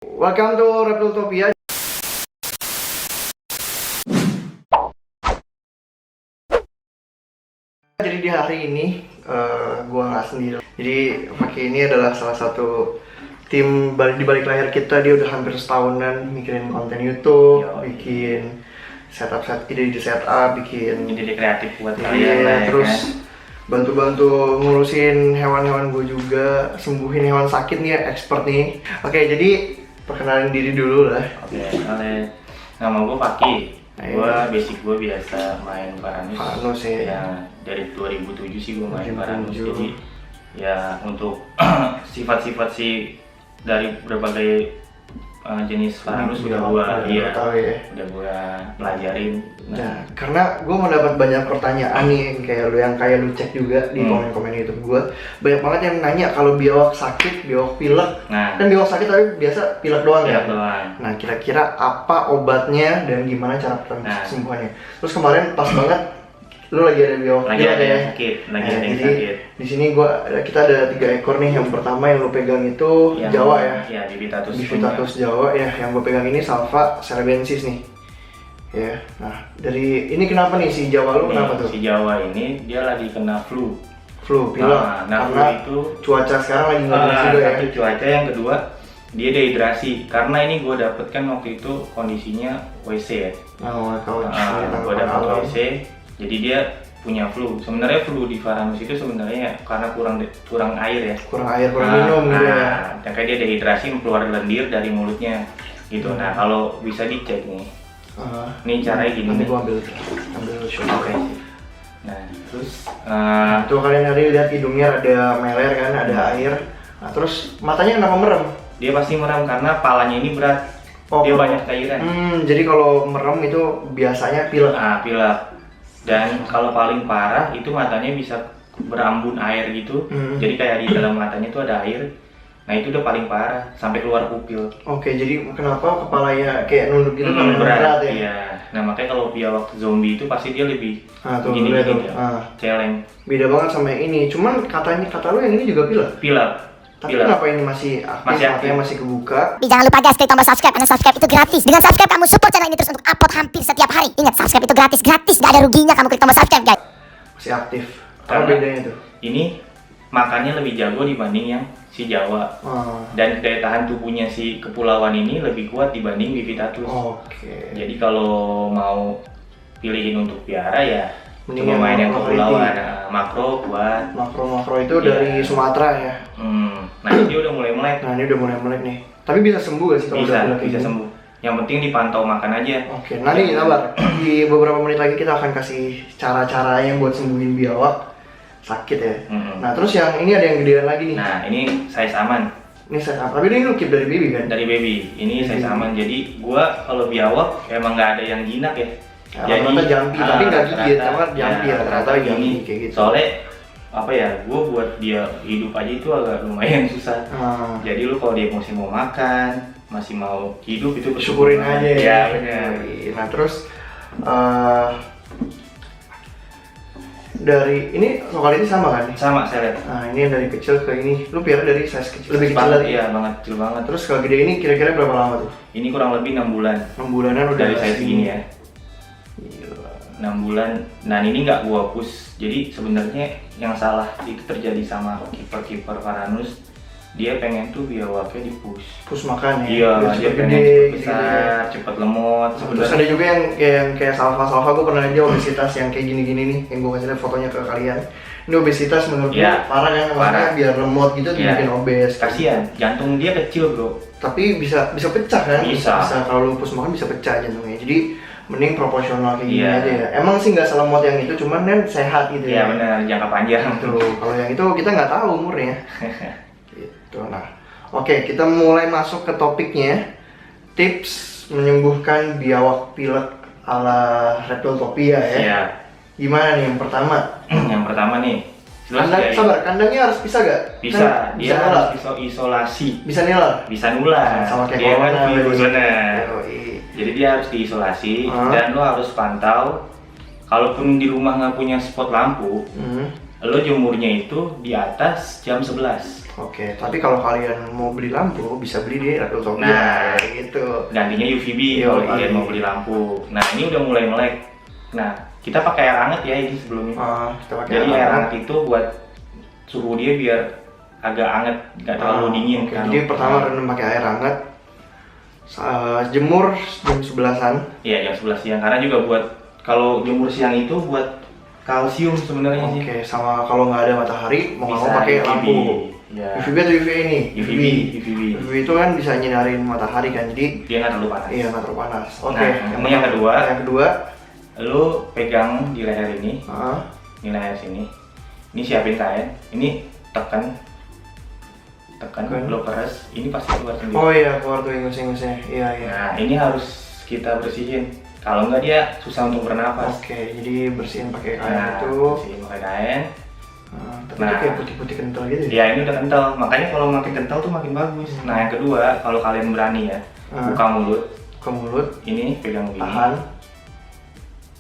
Welcome to Reptiltopia. Jadi di hari ini gua nggak sendiri. Jadi Fakih ini adalah salah satu tim di balik layar kita. Dia udah hampir setahunan mikirin konten YouTube, bikin ide setup, bikin ide kreatif buat iya, kalian lah, terus ya kan? bantu-bantu ngurusin hewan-hewan gue juga, sembuhin hewan sakit nih ya, expert nih. Oke, jadi perkenalin diri dulu lah. Oke, nama gue Fakih. Basic gue biasa main Varanus ya. Ya, dari 2007 sih gue main Varanus. Jadi ya untuk sifat-sifat sih dari berbagai jenis Varanus udah gue pelajarin. Nah, karena gue mendapat banyak pertanyaan nih yang kayak lu cek juga di komen-komen YouTube gue, banyak banget yang nanya kalau biawak sakit, biawak pilek. Kan biawak sakit tapi biasa pilek doang ya. Nah, kira-kira apa obatnya dan gimana cara kesembuhannya? Terus kemarin pas banget lu lagi ada biawak pilek ya. Sakit. Di sini kita ada 3 ekor nih. Yang pertama yang lu pegang itu Jawa ya. Iya, Bivitatus Jawa ya. Yang gue pegang ini Salva celebensis nih. Ya, nah dari ini kenapa nih si Jawa lu kenapa tuh? Si Jawa ini dia lagi kena flu pilek. Nah, flu itu cuaca sekarang lagi nggak juga ya. Satu cuaca, yang kedua dia dehidrasi. Karena ini gue dapet kan waktu itu kondisinya WC ya. Gue dapet WC, jadi dia punya flu. Sebenarnya flu di Varanus itu sebenarnya karena kurang air ya. Kurang minum gitu ya. Kayak dia dehidrasi, keluar lendir dari mulutnya gitu. Nah, kalau bisa dicek nih. Ini caranya gini. Nanti gua ambil shot. Oke. Nah, terus tuh kalian tadi lihat hidungnya ada meler kan, ada air. Nah, terus matanya kenapa merem? Dia pasti merem karena palanya ini berat. Dia banyak cairan. Jadi kalau merem itu biasanya pilek. Pilek. Dan kalau paling parah itu matanya bisa berambun air gitu. Jadi kayak di dalam matanya itu ada air. Nah, itu udah paling parah, sampai keluar pupil. Oke, jadi kenapa kepalanya kayak nunduk gitu karena berat ya? Iya. Nah, makanya kalau biawak zombie itu pasti dia lebih gini ya, celeng. Beda banget sama yang ini. Cuman kata lu yang ini juga pilek. Tapi kenapa ini masih aktif, matanya masih kebuka? Jangan lupa guys, klik tombol subscribe, karena subscribe itu gratis. Dengan subscribe kamu support channel ini terus untuk upload hampir setiap hari. Ingat, subscribe itu gratis, gak ada ruginya kamu klik tombol subscribe guys. Masih aktif. Apa bedanya tuh? Ini makannya lebih jago dibanding yang si Jawa. Dan daya tahan tubuhnya si kepulauan ini lebih kuat dibanding Bivitatus. Jadi kalau mau pilihin untuk piara ya cuma main yang kepulauan. Makro kuat. Makro itu dari Sumatera ya. Nah, ini udah mulai melek. Nih. Tapi bisa sembuh gak sih kalau bisa sembuh. Yang penting dipantau makan aja. Nanti sabar. Di beberapa menit lagi kita akan kasih cara-cara yang buat sembuhin biawak sakit ya. Nah, terus yang ini ada yang gedean lagi nih. Nah, ini size aman. Tapi ini lu keep dari baby kan? Dari baby. Ini size aman. Jadi gua kalau biawak emang nggak ada yang jinak ya. Jadi jampi, tapi nggak gigit, sama jampi rata-rata jampi kayak gitu. Soalnya apa ya, gua buat dia hidup aja itu agak lumayan susah. Jadi lu kalau dia masih mau makan, masih mau hidup itu syukurin aja ya. Ya benar. Nah, terus dari ini lokal ini sama kan? Sama, saya lihat. Nah, ini yang dari kecil ke ini, lu piara dari size kecil, lebih kecil lagi? Iya, kecil banget. Terus kalau gede ini kira-kira berapa lama tuh? Ini kurang lebih 6 bulan. 6 bulanan udah dari size segini ya. Gila. 6 bulan. Nah, ini nggak gua push. Jadi sebenarnya yang salah itu terjadi sama kiper Varanus. Dia pengen tuh biawaknya push makan ya. Iya, dia pengen cepet besar, cepet lemot. Terus ada juga yang kayak salva gue pernah aja obesitas yang kayak gini-gini nih, yang gue kasih lihat fotonya ke kalian. Ini obesitas menurut gue parah kan, makanya biar lemot gitu bikin obes. Kasian, jantung dia kecil bro. Tapi bisa pecah kan? Bisa kalau lu push makan bisa pecah jantungnya. Jadi mending proporsional kayak gini aja ya. Emang sih nggak selemot yang itu, cuman kan sehat gitu ya. Iya benar, jangka panjang. Tuh, kalau yang itu kita nggak tahu umurnya. Gitu. Nah, oke, kita mulai masuk ke topiknya. Tips menyembuhkan biawak pilek ala Reptiltopia ya. Iya. Gimana nih yang pertama? Yang pertama nih. Kandangnya harus bisa gak? Bisa, dia harus bisa isolasi. Bisa nular? Bisa nular. Sama kayak dia kan virus. Bener. Jadi dia harus diisolasi dan lo harus pantau. Kalaupun di rumah nggak punya spot lampu, lo jemurnya itu di atas jam 11. Oke, tapi kalau kalian mau beli lampu bisa beli di Red Utopia. Nah, gitu. Gantinya UVB kalau kalian mau beli lampu. Nah, ini udah mulai melek. Nah, kita pakai air hangat ya ini sebelumnya. Kita pakai jadi air hangat itu buat suhu dia biar agak hangat, nggak terlalu dingin. Okay. Jadi pertama rendam pakai air hangat. Jemur jam 11-an. Iya, jam 11 siang. Karena juga buat kalau jemur siang itu buat kalsium sebenarnya sih. Oke, sama kalau nggak ada matahari mau pakai lampu. Ya. UVB atau UVA ini? UVB. UVB itu kan bisa nyinarin matahari kan, jadi dia nggak terlalu panas. Iya, nggak terlalu panas. Oke. Nah, ini yang kedua. Yang kedua, lu pegang di leher ini, di leher sini. Ini siapin kain. Ini tekan, lo keras. Ini pasti keluar sendiri. Oh iya, keluar tuh ingus-ingusnya. Iya. Nah, ini harus kita bersihin. Kalau nggak dia susah untuk bernapas. Oke, jadi bersihin pakai kain itu. Bersihin pakai kain. Tapi itu kayak putih-putih kental gitu ya? Ya, ini udah kental, makanya kalau makin kental tuh makin bagus. Nah, yang kedua, kalau kalian berani ya, buka mulut, ini pegang gini. Tahan.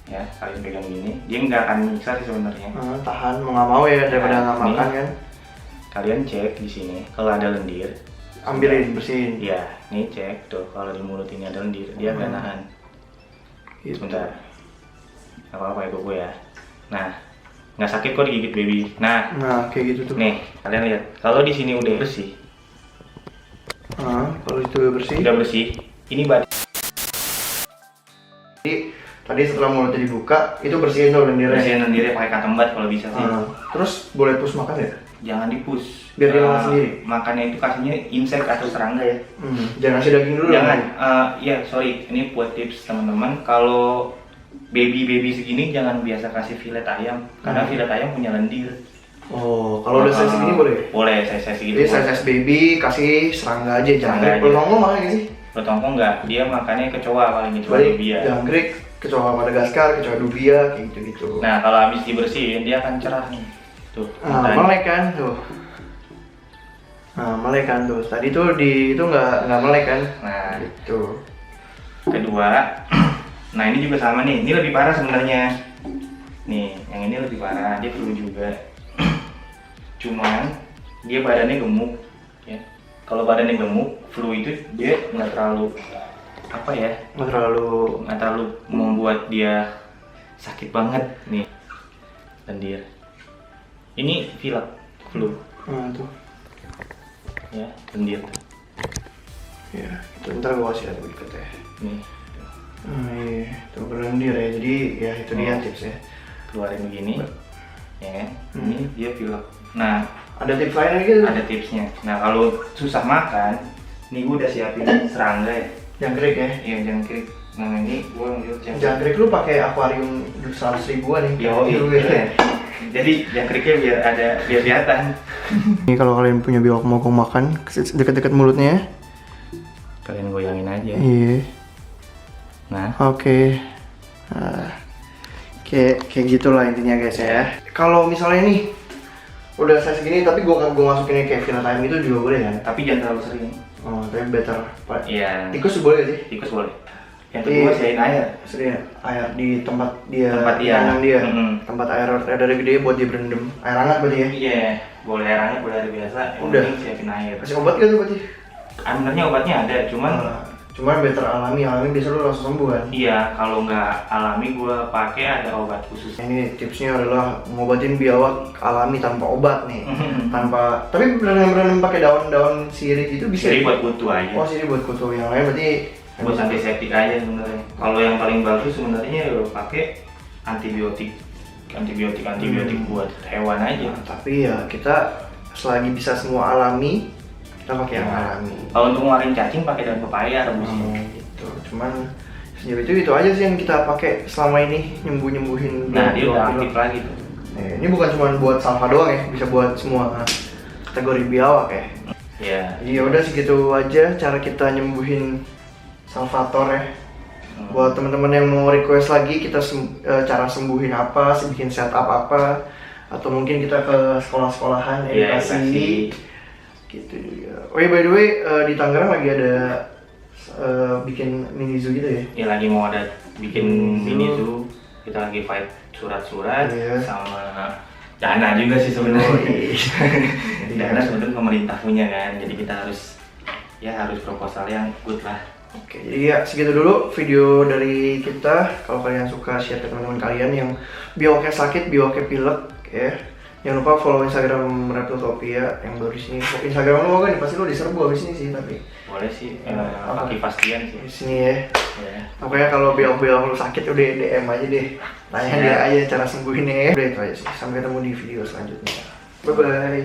Ya, kalian pegang gini, dia nggak akan nyiksa sih sebenarnya. Tahan, mau nggak mau ya daripada nggak makan kan? Kalian cek di sini, kalau ada lendir, ambilin, bersihin. Iya, nih cek tuh, kalau di mulut ini ada lendir, dia nggak nahan. Gitu. Sebentar, apa-apa ya gue ya. Nah, nggak sakit kok digigit baby. Nah kayak gitu tuh. Nih, kalian lihat. Kalau di sini udah bersih. Kalau itu udah bersih. Udah bersih. Ini badan. Jadi tadi setelah mulutnya dibuka, itu bersihin tuh lendirnya. Bersihin lendirnya pakai cotton bud kalau bisa sih. Terus boleh push makan ya? Jangan di-push. Biar dia makan sendiri. Makannya itu kasihnya insek atau serangga ya. Jangan kasih daging dulu. Jangan. Iya, sorry. Ini buat tips teman-teman. Kalau baby segini jangan biasa kasih filet ayam karena filet ayam punya lendir. Oh, kalau udah size segini boleh? Boleh, size gitu. Jadi size baby kasih serangga aja, jangan pelongong malah sih. Pelongong enggak, dia makannya kecoa paling kecoa dubia. Jangkrik, kecoa Madagaskar, kecoa dubia kayak gitu-gitu. Nah, kalau habis dibersihin dia akan cerah nih. Tuh. Melek kan tuh. Melek kan tuh. Tadi tuh itu nggak melek kan? Nah, gitu. Kedua, nah ini juga sama nih, ini lebih parah sebenarnya. Nih, yang ini lebih parah, dia flu juga. Cuman dia badannya gemuk, ya. Kalau badannya gemuk, flu itu dia nggak terlalu apa ya? Nggak terlalu membuat dia sakit banget nih. Lendir. Ini pilek, flu. Tuh. Ya, lendir. Ya, itu ntar gua kasih lihat berikutnya. Nih. Iya, itu berlendir ya, jadi ya itu dia tipsnya. Keluarin begini, ya kan? Ini dia pilek. Nah, ada tips lain lagi? Ada tipsnya. Nah, kalau susah makan, nih gue udah siapin serangga ya. Jangkrik ya? Iya, jangkrik. Nah, ini gue ambil jangkrik lu pakai akuarium 100.000-an nih. Iya. Jadi jangkriknya biar kelihatan. Ini kalau kalian punya biawak mogok makan dekat-dekat mulutnya, kalian goyangin aja. Iya. Nah, oke. Kayak gitulah intinya guys ya. Kalau misalnya nih udah size segini tapi gua masukinnya kayak filet ayam itu juga boleh kan? Tapi jangan terlalu sering. Oh, tapi better. Iya. Tikus boleh sih? Tikus boleh. Yang kedua sediain air. Sediain air di tempat dia. Tempat air ada gede buat dia berendam. Air hangat berarti ya? Iya, boleh air hangat, boleh air biasa. Udah. Siapin air. Kasih obat gak tuh berarti? Sebenarnya obatnya ada, cuman better alami biasa lu langsung sembuh kan? Iya, kalau nggak alami gua pakai ada obat khusus. Ini tipsnya adalah ngobatin biawak alami tanpa obat nih. Tapi beneran pakai daun-daun sirih itu bisa. Sirih buat kutu aja. Oh, sirih buat kutu, yang lain berarti buat antiseptik aja sebenarnya. Kalau yang paling bagus sebenarnya lo pakai antibiotik buat hewan aja. Nah, tapi ya kita selagi bisa semua alami, kita pakai yang alami. Kalau untuk ngeluarin cacing pakai daun pepaya rebusnya. Gitu. Cuman sejauh itu aja sih yang kita pakai selama ini nyembuhin. Nah, dia udah aktif lagi tuh. Ini bukan cuma buat salva doang ya, bisa buat semua kategori biawak ya. Iya. Jadi ya udah segitu aja cara kita nyembuhin Salvator ya. Buat teman-teman yang mau request lagi kita cara sembuhin apa, bikin setup apa, atau mungkin kita ke sekolah-sekolahan edukasi gitu juga. Oh iya, by the way di Tangerang lagi ada bikin mini zoo gitu ya? Ya lagi mau ada bikin mini zoo. Kita lagi fight surat-surat sama dana juga sih sebenarnya. dana sebetulnya pemerintah punya kan, jadi kita harus proposal yang good lah. Oke, jadi ya segitu dulu video dari kita. Kalau kalian suka, share ke teman-teman kalian yang biawaknya sakit, biawaknya pilek ya. Jangan lupa follow Instagram Reptotopia yang baru di sini. Instagram lo kan pasti lo diserbu abis ini sih, tapi boleh sih, pakai pastian sih di sini ya. Pokoknya kalau biawak lo sakit udah DM aja deh, tanya dia aja cara sembuhinnya ya. Udah itu aja sih, sampai ketemu di video selanjutnya. Bye bye.